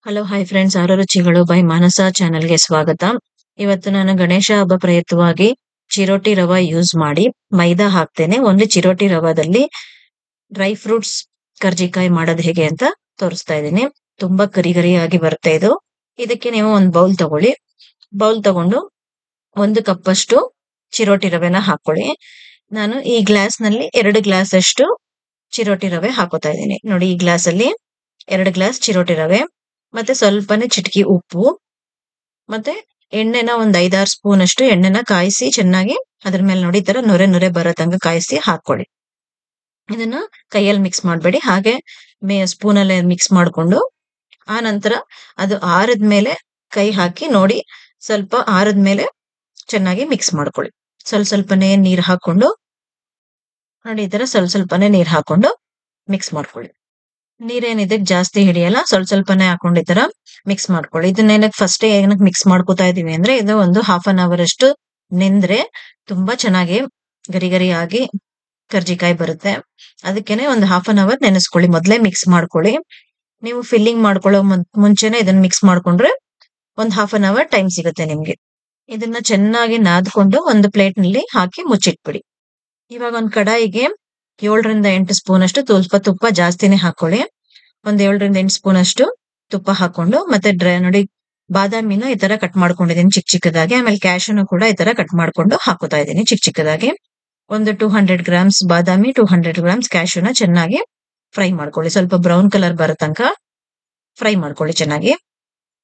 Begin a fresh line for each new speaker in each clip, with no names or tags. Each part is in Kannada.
ಹಲೋ ಹಾಯ್ ಫ್ರೆಂಡ್ಸ್, ಆರು ರುಚಿಗಳು ಬೈ ಮಾನಸ ಚಾನೆಲ್ಗೆ ಸ್ವಾಗತ. ಇವತ್ತು ನಾನು ಗಣೇಶ ಹಬ್ಬ ಪ್ರಯುಕ್ತವಾಗಿ ಚಿರೋಟಿ ರವಾ ಯೂಸ್ ಮಾಡಿ ಮೈದಾ ಹಾಕ್ತೇನೆ. ಓನ್ಲಿ ಚಿರೋಟಿ ರವಾದಲ್ಲಿ ಡ್ರೈ ಫ್ರೂಟ್ಸ್ ಕರ್ಜಿಕಾಯಿ ಮಾಡೋದು ಹೇಗೆ ಅಂತ ತೋರಿಸ್ತಾ ಇದ್ದೀನಿ. ತುಂಬಾ ಕರಿ ಕರಿಯಾಗಿ ಬರುತ್ತೆ ಇದು. ಇದಕ್ಕೆ ನೀವು ಒಂದು ಬೌಲ್ ತಗೊಳ್ಳಿ. ಬೌಲ್ ತಗೊಂಡು 1 ಕಪ್ ಅಷ್ಟು ಚಿರೋಟಿ ರವೆನ ಹಾಕೊಳ್ಳಿ. ನಾನು ಈ ಗ್ಲಾಸ್ ನಲ್ಲಿ 2 ಗ್ಲಾಸ್ ಅಷ್ಟು ಚಿರೋಟಿ ರವೆ ಹಾಕೋತಾ ಇದ್ದೀನಿ. ನೋಡಿ, ಈ ಗ್ಲಾಸ್ ಅಲ್ಲಿ 2 ಗ್ಲಾಸ್ ಚಿರೋಟಿ ರವೆ, ಮತ್ತೆ ಸ್ವಲ್ಪನೇ ಚಿಟಕಿ ಉಪ್ಪು, ಮತ್ತೆ ಎಣ್ಣೆನ ಒಂದ್ 5-6 ಸ್ಪೂನ್ ಅಷ್ಟು ಎಣ್ಣೆನ ಕಾಯಿಸಿ ಚೆನ್ನಾಗಿ ಅದ್ರ ಮೇಲೆ ನೋಡಿ ಈ ತರ ನೊರೆ ನೊರೆ ಬರೋ ತನಕ ಕಾಯಿಸಿ ಹಾಕೊಳ್ಳಿ. ಇದನ್ನ ಕೈಯಲ್ಲಿ ಮಿಕ್ಸ್ ಮಾಡಬೇಡಿ, ಹಾಗೆ ಸ್ಪೂನ್ ಅಲ್ಲೇ ಮಿಕ್ಸ್ ಮಾಡ್ಕೊಂಡು ಆ ನಂತರ ಅದು ಆರದ್ಮೇಲೆ ಕೈ ಹಾಕಿ ನೋಡಿ, ಸ್ವಲ್ಪ ಆರದ್ಮೇಲೆ ಚೆನ್ನಾಗಿ ಮಿಕ್ಸ್ ಮಾಡ್ಕೊಳ್ಳಿ. ಸ್ವಲ್ಪನೇ ನೀರ್ ಹಾಕೊಂಡು ನೋಡಿ, ಈ ತರ ಸ್ವಲ್ಪನೇ ನೀರ್ ಹಾಕೊಂಡು ಮಿಕ್ಸ್ ಮಾಡ್ಕೊಳ್ಳಿ. ನೀರೇನಿದೆ ಜಾಸ್ತಿ ಹಿಡಿಯಲ್ಲ, ಸ್ವಲ್ಪನೇ ಹಾಕೊಂಡು ಈ ತರ ಮಿಕ್ಸ್ ಮಾಡ್ಕೊಳ್ಳಿ. ಇದನ್ನೇನಕ್ಕೆ ಫಸ್ಟ್ ಏನಕ್ಕೆ ಮಿಕ್ಸ್ ಮಾಡ್ಕೋತಾ ಇದೀವಿ ಅಂದ್ರೆ, ಇದು ಒಂದು 1/2 ಅವರ್ ಅಷ್ಟು ನೆಂದ್ರೆ ತುಂಬಾ ಚೆನ್ನಾಗಿ ಗರಿ ಗರಿ ಆಗಿ ಕರ್ಜಿಕಾಯಿ ಬರುತ್ತೆ. ಅದಕ್ಕೇನೆ ಒಂದು 1/2 ಅವರ್ ನೆನೆಸ್ಕೊಳ್ಳಿ. ಮೊದ್ಲೇ ಮಿಕ್ಸ್ ಮಾಡ್ಕೊಳ್ಳಿ. ನೀವು ಫಿಲ್ಲಿಂಗ್ ಮಾಡ್ಕೊಳ್ಳೋ ಮುಂಚೆನೆ ಇದನ್ನ ಮಿಕ್ಸ್ ಮಾಡ್ಕೊಂಡ್ರೆ ಒಂದು 1/2 ಅವರ್ ಟೈಮ್ ಸಿಗುತ್ತೆ ನಿಮ್ಗೆ. ಇದನ್ನ ಚೆನ್ನಾಗಿ ನಾದ್ಕೊಂಡು ಒಂದು ಪ್ಲೇಟ್ ನಲ್ಲಿ ಹಾಕಿ ಮುಚ್ಚಿಟ್ಬಿಡಿ. ಇವಾಗ ಒಂದು ಕಡಾಯಿಗೆ 7-8 ಸ್ಪೂನ್ ಅಷ್ಟು ಸ್ವಲ್ಪ ತುಪ್ಪ ಜಾಸ್ತಿನೇ ಹಾಕೊಳ್ಳಿ. ಒಂದ್ 7-8 ಸ್ಪೂನ್ ಅಷ್ಟು ತುಪ್ಪ ಹಾಕೊಂಡು, ಮತ್ತೆ ನೋಡಿ ಬಾದಾಮಿನ ಈ ತರ ಕಟ್ ಮಾಡ್ಕೊಂಡಿದೀನಿ ಚಿಕ್ಕ ಚಿಕ್ಕದಾಗಿ. ಆಮೇಲೆ ಕ್ಯಾಶುನು ಕೂಡ ಈ ತರ ಕಟ್ ಮಾಡ್ಕೊಂಡು ಹಾಕೋತಾ ಇದ್ದೀನಿ ಚಿಕ್ಕ ಚಿಕ್ಕದಾಗಿ. ಒಂದು 200 ಗ್ರಾಮ್ಸ್ ಬಾದಾಮಿ, 200 ಗ್ರಾಮ್ಸ್ ಕ್ಯಾಶುನ ಚೆನ್ನಾಗಿ ಫ್ರೈ ಮಾಡ್ಕೊಳ್ಳಿ. ಸ್ವಲ್ಪ ಬ್ರೌನ್ ಕಲರ್ ಬರೋ ತನಕ ಫ್ರೈ ಮಾಡ್ಕೊಳ್ಳಿ ಚೆನ್ನಾಗಿ.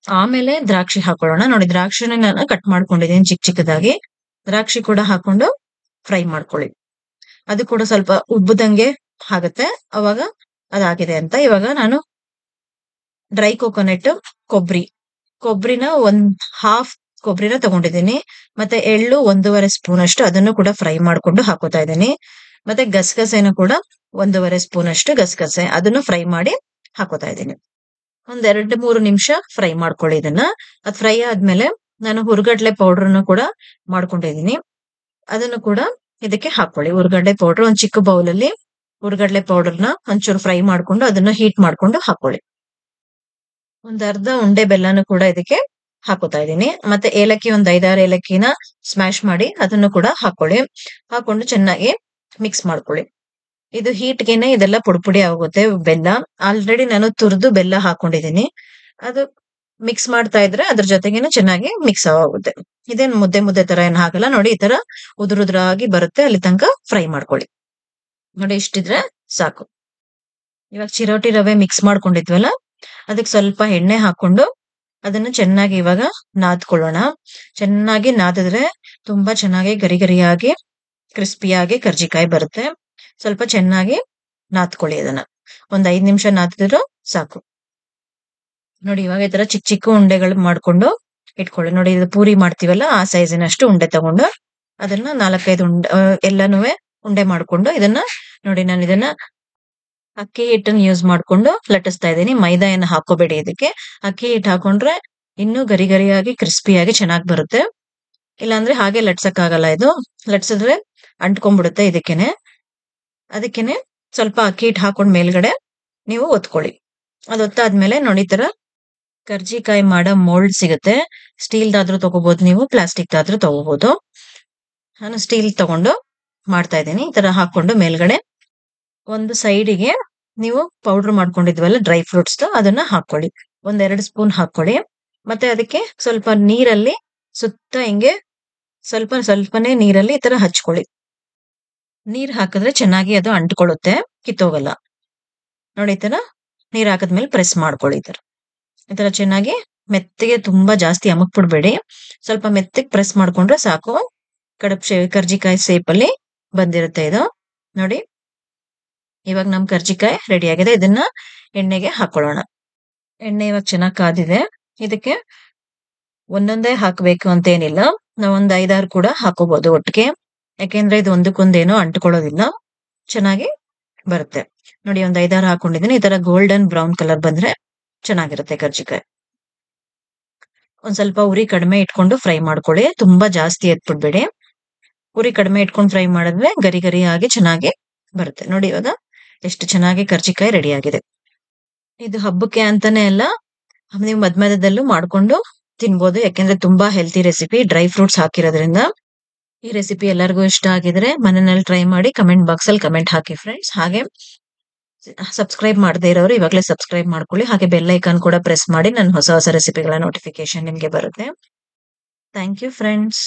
ಆಮೇಲೆ ದ್ರಾಕ್ಷಿ ಹಾಕೊಳ್ಳೋಣ. ನೋಡಿ, ದ್ರಾಕ್ಷಿನ ನಾನು ಕಟ್ ಮಾಡ್ಕೊಂಡಿದೀನಿ ಚಿಕ್ಕ ಚಿಕ್ಕದಾಗಿ. ದ್ರಾಕ್ಷಿ ಕೂಡ ಹಾಕೊಂಡು ಫ್ರೈ ಮಾಡ್ಕೊಳ್ಳಿ. ಅದು ಕೂಡ ಸ್ವಲ್ಪ ಉಬ್ಬದಂಗೆ ಆಗುತ್ತೆ ಅವಾಗ ಅದಾಗಿದೆ ಅಂತ. ಇವಾಗ ನಾನು ಡ್ರೈ ಕೋಕೋನಟ್ ಕೊಬ್ಬರಿನ ಹಾಫ್ ಕೊಬ್ಬರಿನ ತಗೊಂಡಿದ್ದೀನಿ. ಮತ್ತೆ ಎಳ್ಳು 1.5 ಸ್ಪೂನ್ ಅಷ್ಟು ಅದನ್ನು ಕೂಡ ಫ್ರೈ ಮಾಡ್ಕೊಂಡು ಹಾಕೋತಾ ಇದ್ದೀನಿ. ಮತ್ತೆ ಗಸಗಸೆನೂ ಕೂಡ 1.5 ಸ್ಪೂನ್ ಅಷ್ಟು ಗಸಗಸೆ ಅದನ್ನು ಫ್ರೈ ಮಾಡಿ ಹಾಕೋತಾ ಇದ್ದೀನಿ. ಒಂದ್ 2-3 ನಿಮಿಷ ಫ್ರೈ ಮಾಡ್ಕೊಳ್ಳಿ ಇದನ್ನ. ಅದ್ ಫ್ರೈ ಆದ್ಮೇಲೆ ನಾನು ಹುರ್ಗಡ್ಲೆ ಪೌಡರ್ನು ಕೂಡ ಮಾಡ್ಕೊಂಡಿದೀನಿ, ಅದನ್ನು ಕೂಡ ಇದಕ್ಕೆ ಹಾಕೊಳ್ಳಿ. ಹುರ್ಗಡ್ಲೆ ಪೌಡರ್ ಒಂದ್ ಚಿಕ್ಕ ಬೌಲಲ್ಲಿ ಹುರ್ಗಡ್ಲೆ ಪೌಡರ್ನ ಒಂಚೂರು ಫ್ರೈ ಮಾಡ್ಕೊಂಡು ಅದನ್ನ ಹೀಟ್ ಮಾಡ್ಕೊಂಡು ಹಾಕೊಳ್ಳಿ. ಒಂದ್ ಅರ್ಧ ಉಂಡೆ ಬೆಲ್ಲನು ಕೂಡ ಇದಕ್ಕೆ ಹಾಕೋತಾ ಇದ್ದೀನಿ. ಮತ್ತೆ ಏಲಕ್ಕಿ ಒಂದ್ 5-6 ಏಲಕ್ಕಿನ ಸ್ಮ್ಯಾಶ್ ಮಾಡಿ ಅದನ್ನು ಕೂಡ ಹಾಕೊಳ್ಳಿ. ಹಾಕೊಂಡು ಚೆನ್ನಾಗಿ ಮಿಕ್ಸ್ ಮಾಡ್ಕೊಳ್ಳಿ. ಇದು ಹೀಟ್ಗೆನೆ ಇದೆಲ್ಲ ಪುಡಿ ಆಗುತ್ತೆ. ಬೆಲ್ಲ ಆಲ್ರೆಡಿ ನಾನು ತುರಿದು ಬೆಲ್ಲ ಹಾಕೊಂಡಿದ್ದೀನಿ. ಅದು ಮಿಕ್ಸ್ ಮಾಡ್ತಾ ಇದ್ರೆ ಅದ್ರ ಜೊತೆಗೇನೆ ಚೆನ್ನಾಗಿ ಮಿಕ್ಸ್ ಆಗುತ್ತೆ. ಇದೇನ್ ಮುದ್ದೆ ಮುದ್ದೆ ತರ ಏನ್ ಹಾಕಲ್ಲ. ನೋಡಿ, ಈ ತರ ಉದುರುದ್ರಾಗಿ ಬರುತ್ತೆ, ಅಲ್ಲಿ ತನಕ ಫ್ರೈ ಮಾಡ್ಕೊಳ್ಳಿ. ನೋಡಿ, ಇಷ್ಟಿದ್ರೆ ಸಾಕು. ಇವಾಗ ಚಿರೋಟಿ ರವೆ ಮಿಕ್ಸ್ ಮಾಡ್ಕೊಂಡಿದ್ವಲ್ಲ, ಅದಕ್ಕೆ ಸ್ವಲ್ಪ ಎಣ್ಣೆ ಹಾಕೊಂಡು ಅದನ್ನ ಚೆನ್ನಾಗಿ ಇವಾಗ ನಾದ್ಕೊಳ್ಳೋಣ. ಚೆನ್ನಾಗಿ ನಾದಿದ್ರೆ ತುಂಬಾ ಚೆನ್ನಾಗಿ ಗರಿ ಗರಿಯಾಗಿ ಕ್ರಿಸ್ಪಿಯಾಗಿ ಕರ್ಜಿಕಾಯಿ ಬರುತ್ತೆ. ಸ್ವಲ್ಪ ಚೆನ್ನಾಗಿ ನಾದ್ಕೊಳ್ಳಿ. ಅದನ್ನ ಒಂದ್ 5 ನಿಮಿಷ ನಾದಿದ್ರು ಸಾಕು. ನೋಡಿ, ಇವಾಗ ಈ ತರ ಚಿಕ್ಕ ಚಿಕ್ಕ ಉಂಡೆಗಳು ಮಾಡ್ಕೊಂಡು ಇಟ್ಕೊಳ್ಳಿ. ನೋಡಿ, ಇದು ಪೂರಿ ಮಾಡ್ತೀವಲ್ಲ ಆ ಸೈಜಿನಷ್ಟು ಉಂಡೆ ತಗೊಂಡು ಅದನ್ನ 4-5 ಉಂಡೆ ಎಲ್ಲಾನು ಉಂಡೆ ಮಾಡ್ಕೊಂಡು ಇದನ್ನ ನೋಡಿ, ನಾನು ಇದನ್ನ ಅಕ್ಕಿ ಹಿಟ್ಟನ್ನು ಯೂಸ್ ಮಾಡ್ಕೊಂಡು ಲಟ್ಟಿಸ್ತಾ ಇದ್ದೀನಿ. ಮೈದಾ ಏನು ಹಾಕೋಬೇಡಿ ಇದಕ್ಕೆ. ಅಕ್ಕಿ ಹಿಟ್ಟು ಹಾಕೊಂಡ್ರೆ ಇನ್ನೂ ಗರಿ ಗರಿಯಾಗಿ ಕ್ರಿಸ್ಪಿಯಾಗಿ ಚೆನ್ನಾಗಿ ಬರುತ್ತೆ. ಇಲ್ಲಾಂದ್ರೆ ಹಾಗೆ ಲಟ್ಸಕ್ ಆಗಲ್ಲ. ಇದು ಲಟ್ಸಿದ್ರೆ ಅಂಟ್ಕೊಂಡ್ಬಿಡುತ್ತೆ ಇದಕ್ಕೇನೆ. ಅದಕ್ಕೇನೆ ಸ್ವಲ್ಪ ಅಕ್ಕಿ ಹಿಟ್ಟು ಹಾಕೊಂಡ್ ಮೇಲ್ಗಡೆ ನೀವು ಒತ್ಕೊಳ್ಳಿ. ಅದು ಒತ್ತಾದ್ಮೇಲೆ ನೋಡಿ, ತರ ಕರ್ಜಿಕಾಯಿ ಮಾಡೋ ಮೋಲ್ಡ್ ಸಿಗುತ್ತೆ. ಸ್ಟೀಲ್ದಾದ್ರೂ ತಗೋಬಹುದು, ನೀವು ಪ್ಲಾಸ್ಟಿಕ್ ಆದ್ರೂ ತಗೋಬಹುದು. ನಾನು ಸ್ಟೀಲ್ ತಗೊಂಡು ಮಾಡ್ತಾ ಇದ್ದೀನಿ. ಈ ತರ ಹಾಕೊಂಡು ಮೇಲ್ಗಡೆ ಒಂದು ಸೈಡಿಗೆ ನೀವು ಪೌಡರ್ ಮಾಡ್ಕೊಂಡಿದ್ವಲ್ಲ ಡ್ರೈ ಫ್ರೂಟ್ಸ್, ಅದನ್ನ ಹಾಕೊಳ್ಳಿ. 1-2 ಸ್ಪೂನ್ ಹಾಕೊಳ್ಳಿ. ಮತ್ತೆ ಅದಕ್ಕೆ ಸ್ವಲ್ಪ ನೀರಲ್ಲಿ ಸುತ್ತ ಹಿಂಗೆ ಸ್ವಲ್ಪನೇ ನೀರಲ್ಲಿ ಈ ತರ ಹಚ್ಕೊಳ್ಳಿ. ನೀರ್ ಹಾಕಿದ್ರೆ ಚೆನ್ನಾಗಿ ಅದು ಅಂಟ್ಕೊಳ್ಳುತ್ತೆ, ಕಿತ್ತೋಗಲ್ಲ. ನೋಡಿ, ಈ ತರ ನೀರ್ ಹಾಕಿದ್ಮೇಲೆ ಪ್ರೆಸ್ ಮಾಡ್ಕೊಳ್ಳಿ. ಈ ತರ ಚೆನ್ನಾಗಿ ಮೆತ್ತಗೆ, ತುಂಬಾ ಜಾಸ್ತಿ ಅಮಕ್ ಬಿಡ್ಬೇಡಿ, ಸ್ವಲ್ಪ ಮೆತ್ತಗೆ ಪ್ರೆಸ್ ಮಾಡ್ಕೊಂಡ್ರೆ ಸಾಕು. ಕರ್ಜಿಕಾಯಿ ಸೇಪ್ ಅಲ್ಲಿ ಬಂದಿರುತ್ತೆ ಇದು. ನೋಡಿ, ಇವಾಗ ನಮ್ ಕರ್ಜಿಕಾಯಿ ರೆಡಿ ಆಗಿದೆ. ಇದನ್ನ ಎಣ್ಣೆಗೆ ಹಾಕೊಳ್ಳೋಣ. ಎಣ್ಣೆ ಇವಾಗ ಚೆನ್ನಾಗಿ ಕಾದಿದೆ. ಇದಕ್ಕೆ ಒಂದೊಂದೇ ಹಾಕ್ಬೇಕು ಅಂತ ಏನಿಲ್ಲ, ನಾವ್ ಒಂದ್ 5-6 ಕೂಡ ಹಾಕೋಬಹುದು ಒಟ್ಟಿಗೆ. ಯಾಕೆಂದ್ರೆ ಇದು ಒಂದಕ್ಕೊಂದೇನೋ ಅಂಟ್ಕೊಳ್ಳೋದಿಲ್ಲ, ಚೆನ್ನಾಗಿ ಬರುತ್ತೆ. ನೋಡಿ, ಒಂದ್ 5-6 ಹಾಕೊಂಡಿದ್ದೀನಿ. ಈ ತರ ಗೋಲ್ಡನ್ ಬ್ರೌನ್ ಕಲರ್ ಬಂದ್ರೆ ಚೆನ್ನಾಗಿರುತ್ತೆ ಕರ್ಜಿಕಾಯಿ. ಒಂದ್ ಸ್ವಲ್ಪ ಉರಿ ಕಡಿಮೆ ಇಟ್ಕೊಂಡು ಫ್ರೈ ಮಾಡ್ಕೊಳ್ಳಿ. ತುಂಬಾ ಜಾಸ್ತಿ ಎತ್ಬಿಡ್ಬೇಡಿ. ಉರಿ ಕಡಿಮೆ ಇಟ್ಕೊಂಡು ಫ್ರೈ ಮಾಡಿದ್ರೆ ಗರಿ ಗರಿ ಆಗಿ ಚೆನ್ನಾಗಿ ಬರುತ್ತೆ. ನೋಡಿ, ಇವಾಗ ಎಷ್ಟು ಚೆನ್ನಾಗಿ ಕರ್ಜಿಕಾಯಿ ರೆಡಿ ಆಗಿದೆ. ಇದು ಹಬ್ಬಕ್ಕೆ ಅಂತಾನೆ ಅಲ್ಲ, ನೀವು ಮಧ್ಯದಲ್ಲೂ ಮಾಡ್ಕೊಂಡು ತಿನ್ಬೋದು. ಯಾಕೆಂದ್ರೆ ತುಂಬಾ ಹೆಲ್ತಿ ರೆಸಿಪಿ, ಡ್ರೈ ಫ್ರೂಟ್ಸ್ ಹಾಕಿರೋದ್ರಿಂದ. ಈ ರೆಸಿಪಿ ಎಲ್ಲರಿಗೂ ಇಷ್ಟ ಆಗಿದ್ರೆ ಮನೆಯಲ್ಲಿ ಟ್ರೈ ಮಾಡಿ ಕಮೆಂಟ್ ಬಾಕ್ಸ್ ಅಲ್ಲಿ ಕಮೆಂಟ್ ಹಾಕಿ ಫ್ರೆಂಡ್ಸ್. ಹಾಗೆ ಸಬ್ಸ್ಕ್ರೈಬ್ ಮಾಡದೇ ಇರೋರು ಇವಾಗಲೇ ಸಬ್ಸ್ಕ್ರೈಬ್ ಮಾಡ್ಕೊಳ್ಳಿ. ಹಾಗೆ ಬೆಲ್ ಐಕಾನ್ ಕೂಡ ಪ್ರೆಸ್ ಮಾಡಿ, ನನ್ನ ಹೊಸ ಹೊಸ ರೆಸಿಪಿಗಳ ನೋಟಿಫಿಕೇಶನ್ ನಿಮ್ಗೆ ಬರುತ್ತೆ. Thank you friends.